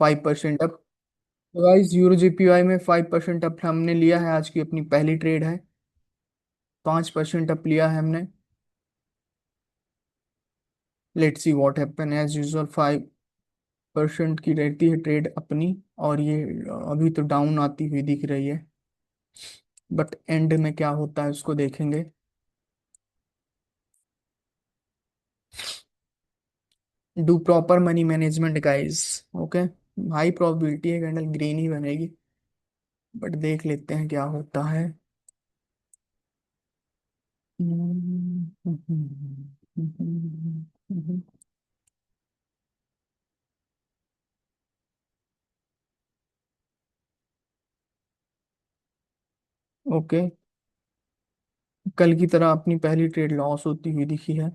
5% up. तो guys euro जीपीवाई में 5% up हमने लिया है, आज की अपनी पहली ट्रेड है। 5% अप लिया है हमने। Let's see what happen, as usual 5% की रहती है ट्रेड अपनी। और ये अभी तो डाउन आती हुई दिख रही है, बट एंड में क्या होता है उसको देखेंगे। Do proper money management guys. Okay. High probability है कैंडल ग्रीन ही बनेगी, बट देख लेते हैं क्या होता है। ओके। कल की तरह अपनी पहली ट्रेड लॉस होती हुई दिखी है।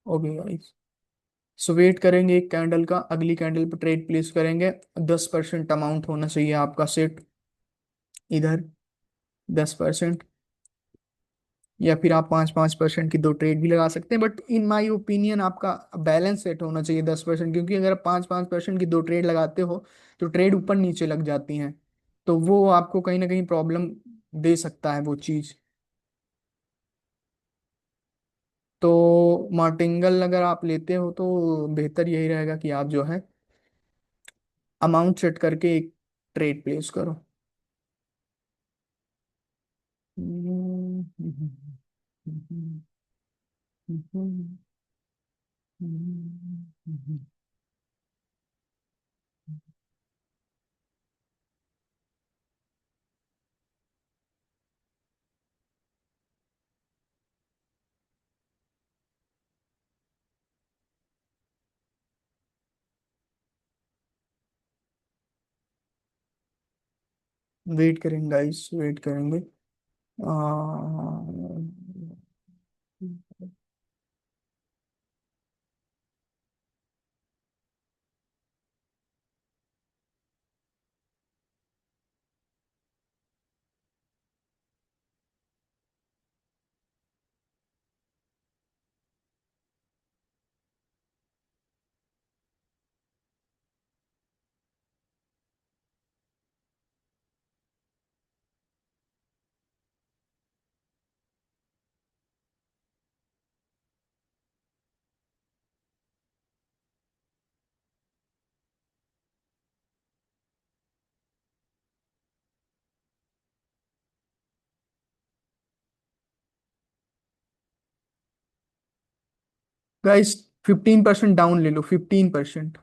ओके गाइस, सो वेट करेंगे एक कैंडल का, अगली कैंडल पर ट्रेड प्लेस करेंगे। 10% अमाउंट होना चाहिए आपका सेट इधर। 10%, या फिर आप 5-5% की दो ट्रेड भी लगा सकते हैं, बट इन माय ओपिनियन आपका बैलेंस सेट होना चाहिए 10%, क्योंकि अगर आप 5-5% की दो ट्रेड लगाते हो तो ट्रेड ऊपर नीचे लग जाती हैं, तो वो आपको कहीं ना कहीं प्रॉब्लम दे सकता है वो चीज़। तो मार्टिंगल अगर आप लेते हो तो बेहतर यही रहेगा कि आप जो है अमाउंट सेट करके एक ट्रेड प्लेस करो। वेट करेंगे गाइस, वेट करेंगे। गाइस 15% डाउन ले लो, 15%।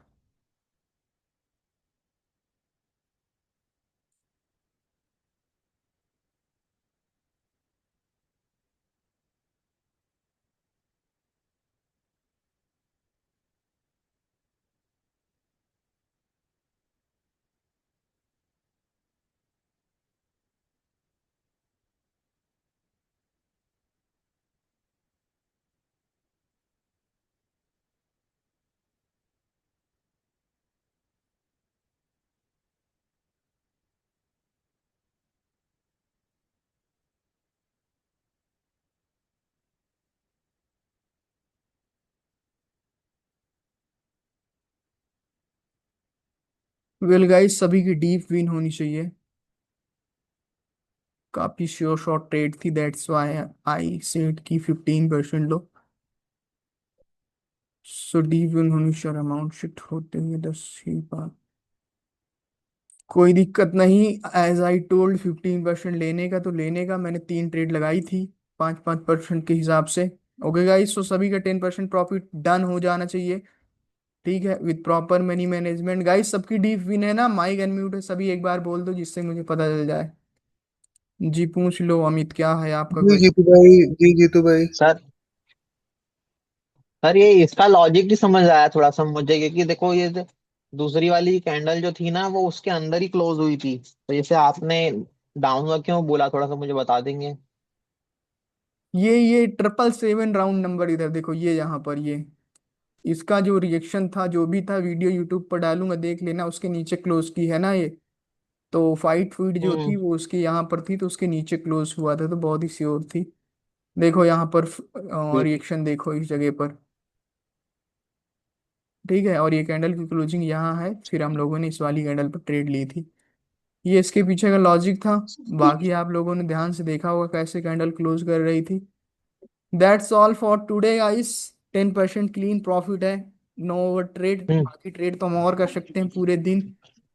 वेल गाइस, सभी की डीप विन होनी चाहिए। काफी श्योर शॉर्ट ट्रेड थी, दैट्स व्हाई आई सेड की 15% लो। सो डीप विन होनी श्योर, अमाउंट शिफ्ट होते हुए 10 ही बार। कोई दिक्कत नहीं। एज आई टोल्ड 15% लेने का तो लेने का, मैंने 3 ट्रेड लगाई थी 5-5% के हिसाब से। ओके गाइस, सो सभी का 10% प्रॉफिट डन हो जाना चाहिए। ठीक है, with proper money management. Guys सबकी डीप विन है ना? माइक अनम्यूट है, सभी एक बार बोल दो जिससे मुझे पता चल जाए। जी पूछ लो अमित, क्या है आपका जी क्वेश्चन? जीतू भाई। जी जीतू भाई। सर सर ये इसका लॉजिक नहीं समझ आया थोड़ा सा मुझे, क्योंकि देखो ये जो दूसरी वाली कैंडल जो थी ना वो उसके अंदर ही क्लोज हुई थी, तो जैसे आपने डाउन हुआ क्यों बोला, थोड़ा सा मुझे बता देंगे। ये 777 राउंड नंबर इधर देखो, ये यहाँ पर ये इसका जो रिएक्शन था, जो भी था, वीडियो यूट्यूब पर डालूंगा देख लेना, उसके नीचे क्लोज की है ना ये। तो फाइट फीड जो थी हम्म। वो उसके यहाँ पर थी, तो उसके नीचे क्लोज हुआ था, तो बहुत ही श्योर थी। देखो यहाँ पर ठीक। रिएक्शन देखो इस जगह पर। ठीक है, और ये कैंडल की क्लोजिंग यहाँ है, फिर हम लोगों ने इस वाली कैंडल पर ट्रेड ली थी। ये इसके पीछे का लॉजिक था। बाकी आप लोगों ने ध्यान से देखा होगा कैसे कैंडल क्लोज कर रही थी। That's all for today guys. 10% clean profit है। नो ओवर ट्रेड, हम्म। बाकी ट्रेड तो हम और कर सकते हैं पूरे दिन,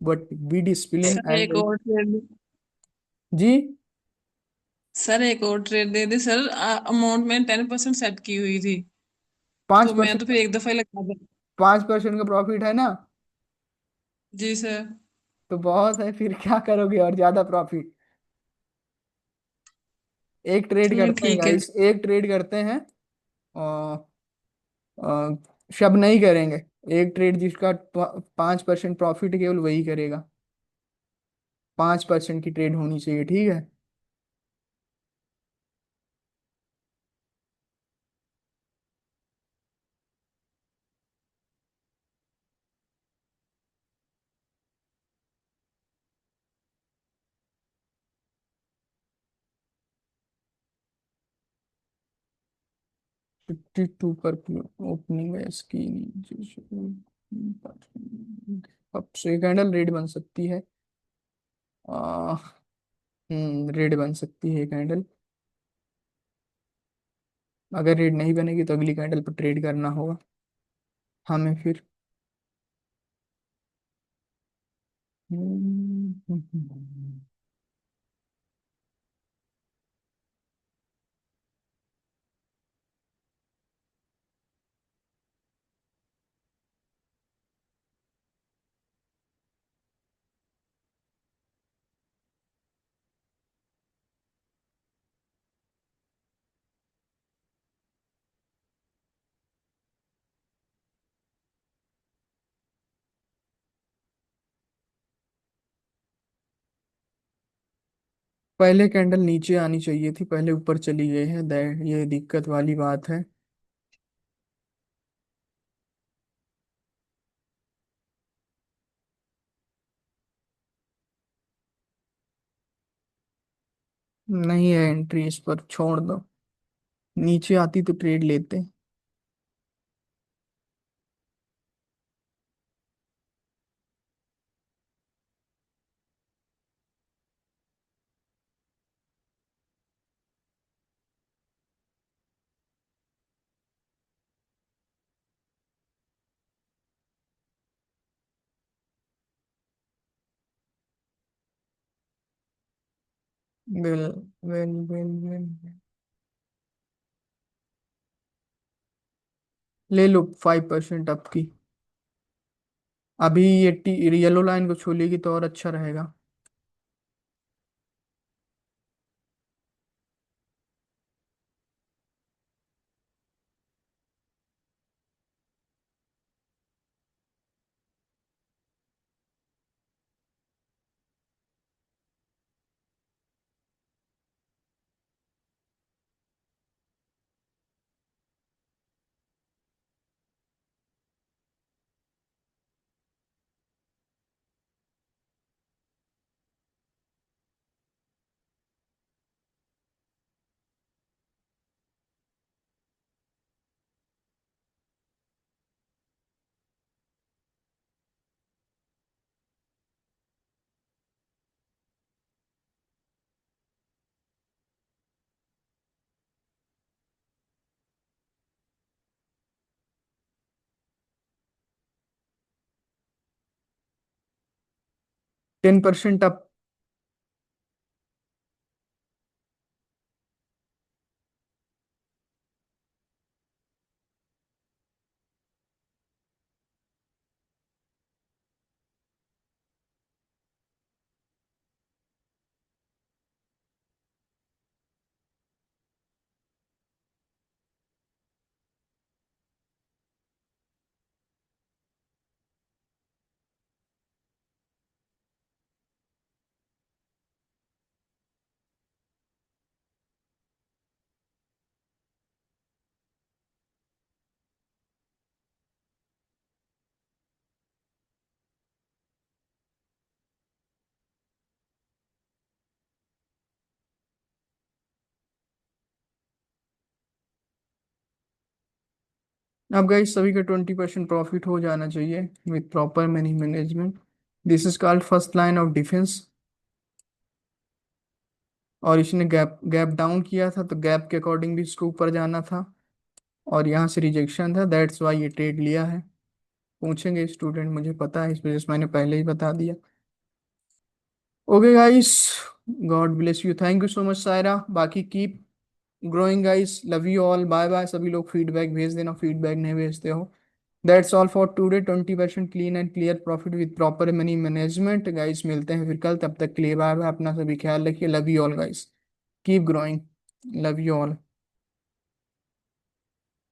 but be discipline sir and. एक और ट्रेड, जी। सर एक और ट्रेड दे दे सर। अमाउंट में 10% सेट की हुई थी, पाँच तो मैं परसेंट तो फिर एक दफा ही लगा दूं। 5% का प्रॉफिट है ना? जी सर। तो बहुत है, फिर क्या करोगे और ज्यादा प्रॉफिट। एक ट्रेड चलिए करते हैं ठीक है। गाइस, एक ट्रेड करते हैं। और शब नहीं करेंगे। एक ट्रेड जिसका 5% प्रॉफिट केवल वही करेगा। 5% की ट्रेड होनी चाहिए, ठीक है। टू पर ओपनिंग है इसकी। अब से कैंडल रेड बन सकती है। आ, रेड बन सकती है कैंडल। अगर रेड नहीं बनेगी तो अगली कैंडल पर ट्रेड करना होगा हमें फिर। हम्म, पहले कैंडल नीचे आनी चाहिए थी, पहले ऊपर चली गई है, ये दिक्कत वाली बात है। नहीं है एंट्री, इस पर छोड़ दो। नीचे आती तो ट्रेड लेते। वेल वेल वेल वेल, ले लो 5% आपकी। अभी ये येलो लाइन को छू लेगी तो और अच्छा रहेगा। Ten percent up. अब गाइस सभी का 20% प्रॉफिट हो जाना चाहिए with proper money management. This is called first line of defence. और इसने गैप गैप डाउन किया था तो गैप के अकॉर्डिंग भी इसको ऊपर जाना था, और यहाँ से रिजेक्शन था, दैट्स वाई ये ट्रेड लिया है। पूछेंगे स्टूडेंट, मुझे पता है, इस वजह से मैंने पहले ही बता दिया। Okay guys, God bless you, thank you so much Saira. बाकी keep growing guys, love you all, bye bye. सभी लोग फीडबैक भेज देना, फीडबैक नहीं भेजते हो। That's all for today, 20% clean and clear profit with proper money management. Guys मिलते हैं फिर कल, तब तक के लिए बाय बाय, अपना सभी ख्याल रखिए, love you all guys, keep growing, love you all.